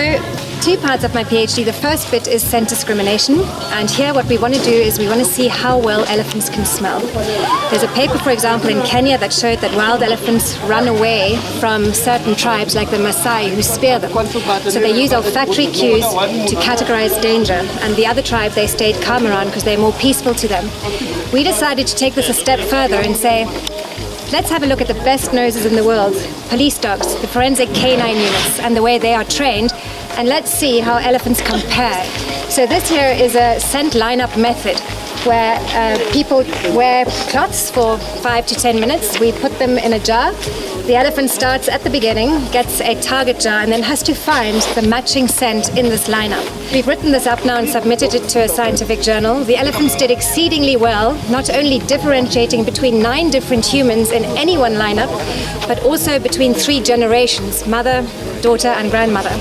So, two parts of my PhD. The first bit is scent discrimination, and here what we want to do is we want to see how well elephants can smell. There's a paper, for example, in Kenya that showed that wild elephants run away from certain tribes like the Maasai who spear them. So they use olfactory cues to categorize danger, and the other tribe they stayed calm around because they're more peaceful to them. We decided to take this a step further and say, let's have a look at the best noses in the world, police dogs, the forensic canine units, and the way they are trained, and let's see how elephants compare. So this here is a scent lineup method where people wear cloths for 5 to 10 minutes. We put them in a jar. The elephant starts at the beginning, gets a target jar, and then has to find the matching scent in this lineup. We've written this up now and submitted it to a scientific journal. The elephants did exceedingly well, not only differentiating between 9 different humans in any one lineup, but also between 3 generations, mother, daughter, and grandmother.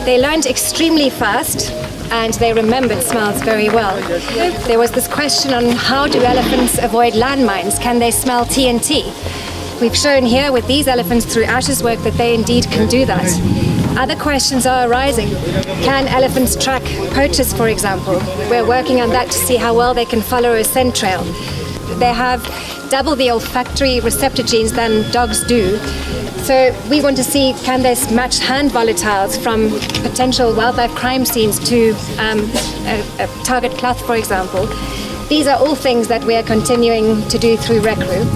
They learned extremely fast, and they remembered smells very well. There was this question on how do elephants avoid landmines? Can they smell TNT? We've shown here with these elephants through Ash's work that they indeed can do that. Other questions are arising. Can elephants track poachers, for example? We're working on that to see how well they can follow a scent trail. They have double the olfactory receptor genes than dogs do. So we want to see, can they match hand volatiles from potential wildlife crime scenes to a target cloth, for example. These are all things that we are continuing to do through RecRu.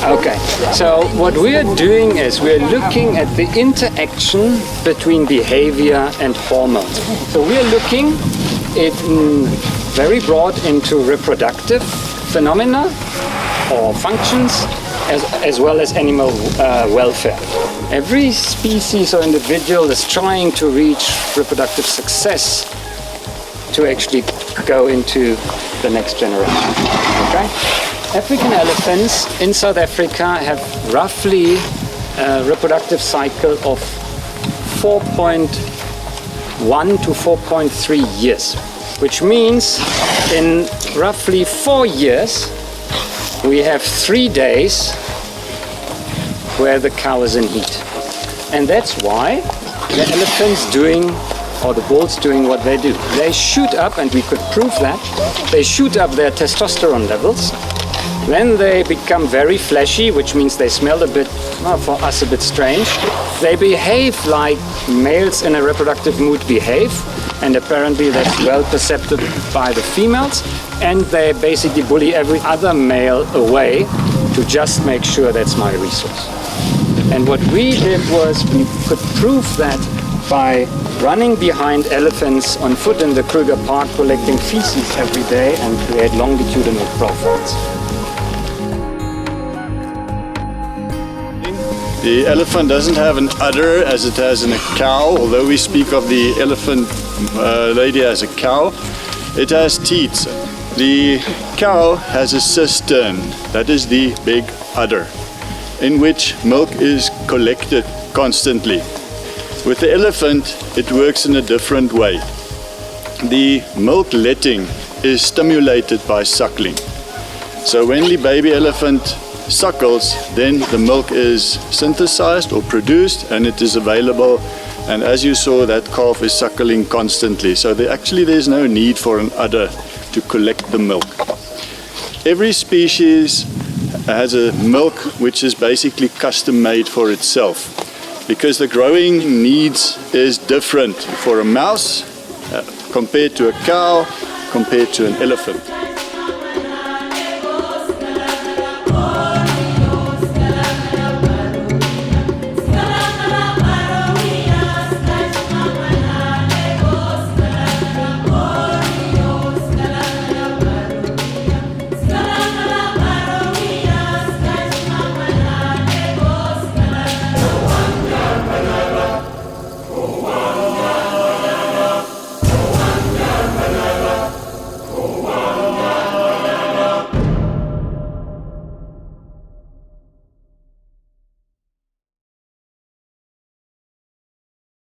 Okay, so what we're doing is we're looking at the interaction between behavior and hormones. So we're looking very broad into reproductive phenomena or functions as well as animal welfare. Every species or individual is trying to reach reproductive success to actually go into the next generation. Okay? African elephants in South Africa have roughly a reproductive cycle of 4.1 to 4.3 years, which means in roughly 4 years we have 3 days where the cow is in heat. And that's why the elephants or the bulls doing what they do. They shoot up, and we could prove that, they shoot up their testosterone levels. Then they become very fleshy, which means they smell a bit, for us, a bit strange. They behave like males in a reproductive mood behave, and apparently that's well perceived by the females. And they basically bully every other male away to just make sure that's my resource. And what we did was we could prove that by running behind elephants on foot in the Kruger Park, collecting feces every day, and create longitudinal profiles. The elephant doesn't have an udder as it has in a cow, although we speak of the elephant lady as a cow. It has teats. The cow has a cistern, that is the big udder, in which milk is collected constantly. With the elephant, it works in a different way. The milk letting is stimulated by suckling. So when the baby elephant suckles, then the milk is synthesized or produced and it is available, and as you saw, that calf is suckling constantly, so there's no need for an udder to collect the milk. Every species has a milk which is basically custom made for itself, because the growing needs is different for a mouse compared to a cow compared to an elephant.